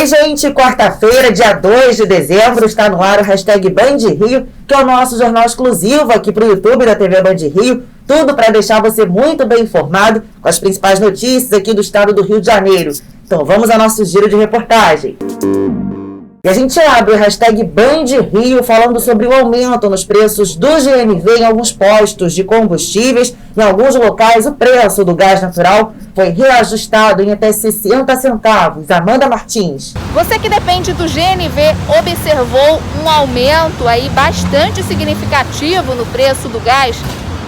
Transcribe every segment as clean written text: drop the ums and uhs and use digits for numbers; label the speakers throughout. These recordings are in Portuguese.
Speaker 1: Oi, gente, quarta-feira, dia 2 de dezembro, está no ar o hashtag Band Rio, que é o nosso jornal exclusivo aqui para o YouTube da TV Band Rio. Tudo para deixar você muito bem informado com as principais notícias aqui do estado do Rio de Janeiro. Então vamos ao nosso giro de reportagem. E a gente abre o hashtag Band Rio falando sobre o aumento nos preços do GNV em alguns postos de combustíveis. Em alguns locais, o preço do gás natural foi reajustado em até 60 centavos. Amanda Martins.
Speaker 2: Você que depende do GNV observou um aumento aí bastante significativo no preço do gás?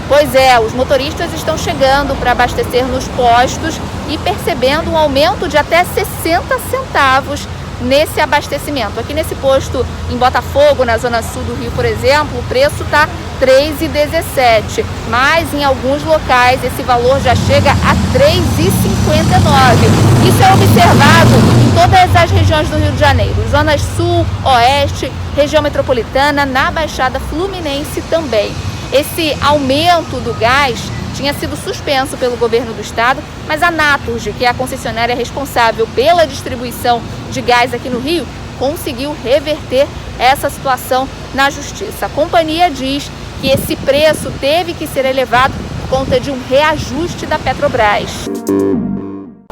Speaker 2: Pois é, os motoristas estão chegando para abastecer nos postos e percebendo um aumento de até 60 centavos nesse abastecimento. Aqui nesse posto em Botafogo, na zona sul do Rio, por exemplo, o preço está R$ 3,17, mas em alguns locais esse valor já chega a R$ 3,59. Isso é observado em todas as regiões do Rio de Janeiro, zonas sul, oeste, região metropolitana, na Baixada Fluminense também. Esse aumento do gás tinha sido suspenso pelo governo do estado, mas a Naturgy, que é a concessionária responsável pela distribuição de gás aqui no Rio, conseguiu reverter essa situação na justiça. A companhia diz que esse preço teve que ser elevado por conta de um reajuste da Petrobras.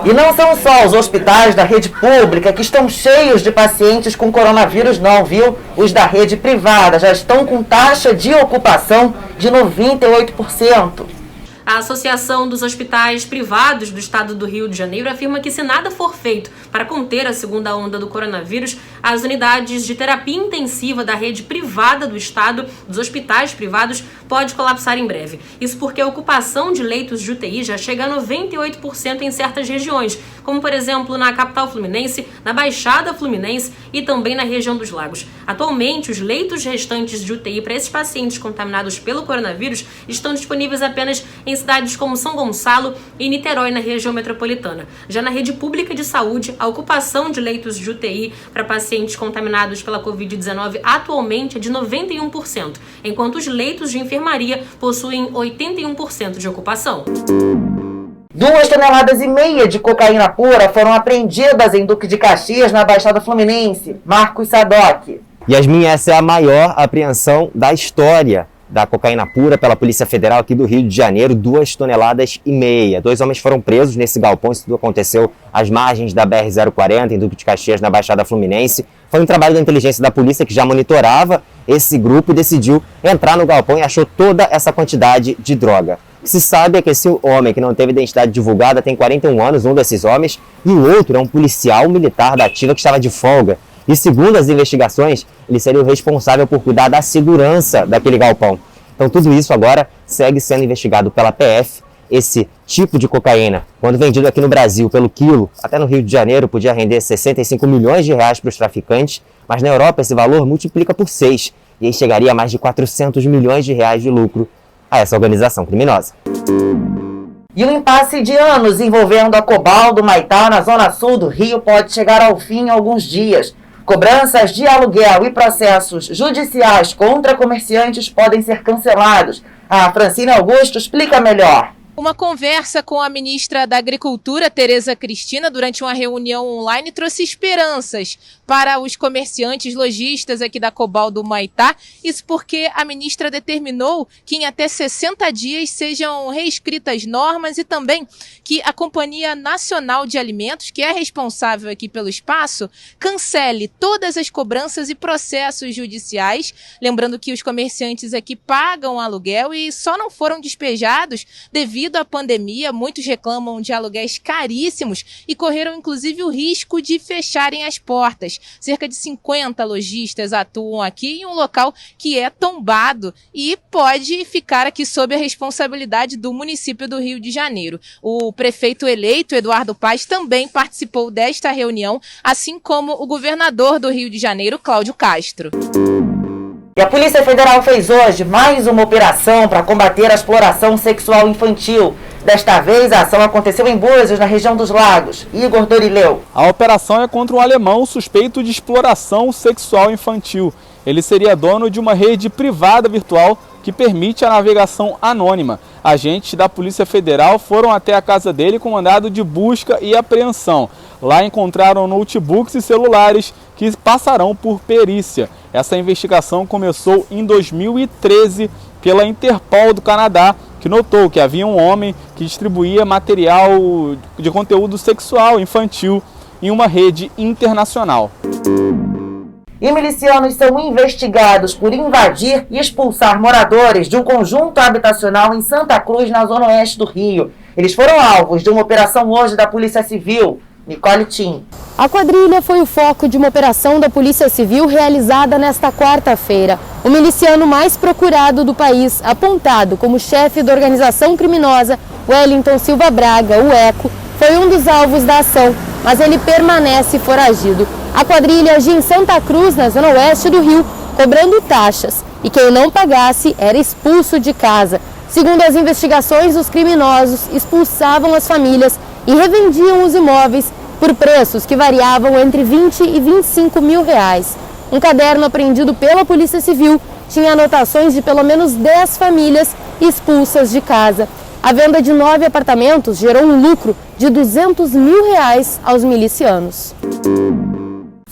Speaker 1: E não são só os hospitais da rede pública que estão cheios de pacientes com coronavírus não, viu? Os da rede privada já estão com taxa de ocupação de 98%.
Speaker 3: A Associação dos Hospitais Privados do Estado do Rio de Janeiro afirma que se nada for feito para conter a segunda onda do coronavírus, as unidades de terapia intensiva da rede privada do estado, dos hospitais privados, pode colapsar em breve. Isso porque a ocupação de leitos de UTI já chega a 98% em certas regiões, como por exemplo na capital fluminense, na Baixada Fluminense e também na região dos Lagos. Atualmente, os leitos restantes de UTI para esses pacientes contaminados pelo coronavírus estão disponíveis apenas em cidades como São Gonçalo e Niterói, na região metropolitana. Já na rede pública de saúde, a ocupação de leitos de UTI para pacientes contaminados pela Covid-19 atualmente é de 91%, enquanto os leitos de enfermaria possuem 81% de ocupação.
Speaker 1: 2,5 toneladas de cocaína pura foram apreendidas em Duque de Caxias, na Baixada Fluminense. Marcos Sadoc.
Speaker 4: Yasmin, essa é a maior apreensão da história da cocaína pura pela Polícia Federal aqui do Rio de Janeiro, 2,5 toneladas. 2 homens foram presos nesse galpão. Isso tudo aconteceu às margens da BR-040, em Duque de Caxias, na Baixada Fluminense. Foi um trabalho da inteligência da polícia que já monitorava esse grupo e decidiu entrar no galpão e achou toda essa quantidade de droga. O que se sabe é que esse homem, que não teve identidade divulgada, tem 41 anos, um desses homens, e o outro é um policial militar da ativa que estava de folga. E segundo as investigações, ele seria o responsável por cuidar da segurança daquele galpão. Então tudo isso agora segue sendo investigado pela PF. Esse tipo de cocaína, quando vendido aqui no Brasil pelo quilo, até no Rio de Janeiro, podia render 65 milhões de reais para os traficantes, mas na Europa esse valor multiplica por 6, e aí chegaria a mais de 400 milhões de reais de lucro a essa organização criminosa.
Speaker 1: E um impasse de anos envolvendo a Cobal do Maitá, na zona sul do Rio, pode chegar ao fim em alguns dias. Cobranças de aluguel e processos judiciais contra comerciantes podem ser cancelados. A Francine Augusto explica melhor.
Speaker 5: Uma conversa com a ministra da Agricultura, Tereza Cristina, durante uma reunião online, trouxe esperanças para os comerciantes lojistas aqui da Cobal do Maitá. Isso porque a ministra determinou que em até 60 dias sejam reescritas normas e também que a Companhia Nacional de Alimentos, que é responsável aqui pelo espaço, cancele todas as cobranças e processos judiciais. Lembrando que os comerciantes aqui pagam aluguel e só não foram despejados devido à pandemia. Muitos reclamam de aluguéis caríssimos e correram inclusive o risco de fecharem as portas. Cerca de 50 lojistas atuam aqui em um local que é tombado e pode ficar aqui sob a responsabilidade do município do Rio de Janeiro. O prefeito eleito, Eduardo Paes, também participou desta reunião, assim como o governador do Rio de Janeiro, Cláudio Castro.
Speaker 1: E a Polícia Federal fez hoje mais uma operação para combater a exploração sexual infantil. Desta vez, a ação aconteceu em Búzios, na região dos Lagos. Igor Dorileu.
Speaker 6: A operação é contra um alemão suspeito de exploração sexual infantil. Ele seria dono de uma rede privada virtual que permite a navegação anônima. Agentes da Polícia Federal foram até a casa dele com mandado de busca e apreensão. Lá encontraram notebooks e celulares que passarão por perícia. Essa investigação começou em 2013 pela Interpol do Canadá, que notou que havia um homem que distribuía material de conteúdo sexual infantil em uma rede internacional.
Speaker 1: E milicianos são investigados por invadir e expulsar moradores de um conjunto habitacional em Santa Cruz, na zona oeste do Rio. Eles foram alvos de uma operação hoje da Polícia Civil. Nicole Tim.
Speaker 7: A quadrilha foi o foco de uma operação da Polícia Civil realizada nesta quarta-feira. O miliciano mais procurado do país, apontado como chefe da organização criminosa, Wellington Silva Braga, o ECO, foi um dos alvos da ação, mas ele permanece foragido. A quadrilha agia em Santa Cruz, na zona oeste do Rio, cobrando taxas, e quem não pagasse era expulso de casa. Segundo as investigações, os criminosos expulsavam as famílias e revendiam os imóveis por preços que variavam entre 20 e 25 mil reais. Um caderno apreendido pela Polícia Civil tinha anotações de pelo menos 10 famílias expulsas de casa. A venda de 9 apartamentos gerou um lucro de 200 mil reais aos milicianos.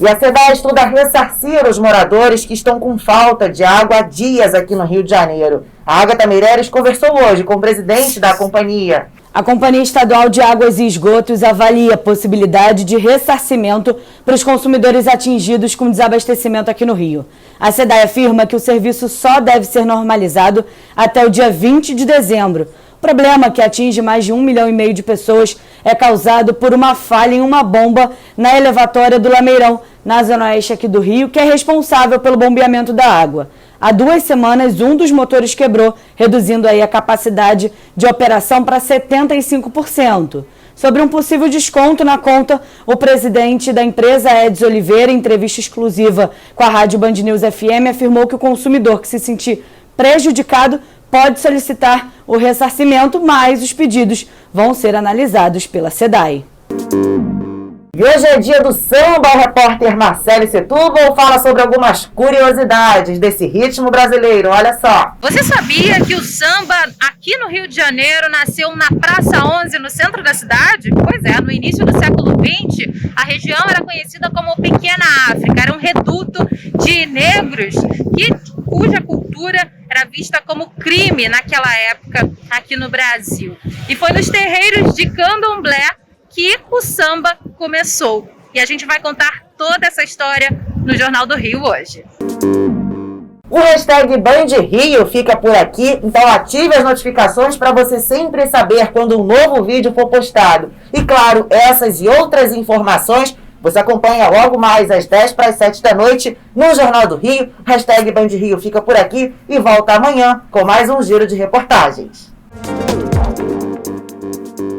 Speaker 1: E a SEDAI estuda ressarcir os moradores que estão com falta de água há dias aqui no Rio de Janeiro. A Agatha Meireles conversou hoje com o presidente da companhia.
Speaker 8: A Companhia Estadual de Águas e Esgotos avalia a possibilidade de ressarcimento para os consumidores atingidos com desabastecimento aqui no Rio. A SEDAI afirma que o serviço só deve ser normalizado até o dia 20 de dezembro. O problema, que atinge mais de 1,5 milhão de pessoas, é causado por uma falha em uma bomba na elevatória do Lameirão, na zona oeste aqui do Rio, que é responsável pelo bombeamento da água. Há 2 semanas, um dos motores quebrou, reduzindo aí a capacidade de operação para 75%. Sobre um possível desconto na conta, o presidente da empresa, Edson Oliveira, em entrevista exclusiva com a Rádio Band News FM, afirmou que o consumidor que se sentir prejudicado pode solicitar o ressarcimento, mas os pedidos vão ser analisados pela SEDAI.
Speaker 1: E hoje é dia do samba. O repórter Marcelo Setúbal fala sobre algumas curiosidades desse ritmo brasileiro. Olha só.
Speaker 2: Você sabia que o samba aqui no Rio de Janeiro nasceu na Praça 11, no centro da cidade? Pois é, no início do século XX, a região era conhecida como Pequena África. Era um reduto de negros cuja cultura era vista como crime naquela época aqui no Brasil. E foi nos terreiros de Candomblé que o samba começou. E a gente vai contar toda essa história no Jornal do Rio hoje.
Speaker 1: O hashtag Band Rio fica por aqui, então ative as notificações para você sempre saber quando um novo vídeo for postado. E claro, essas e outras informações você acompanha logo mais às 10 para as 7 da noite no Jornal do Rio. Hashtag Band Rio fica por aqui e volta amanhã com mais um giro de reportagens.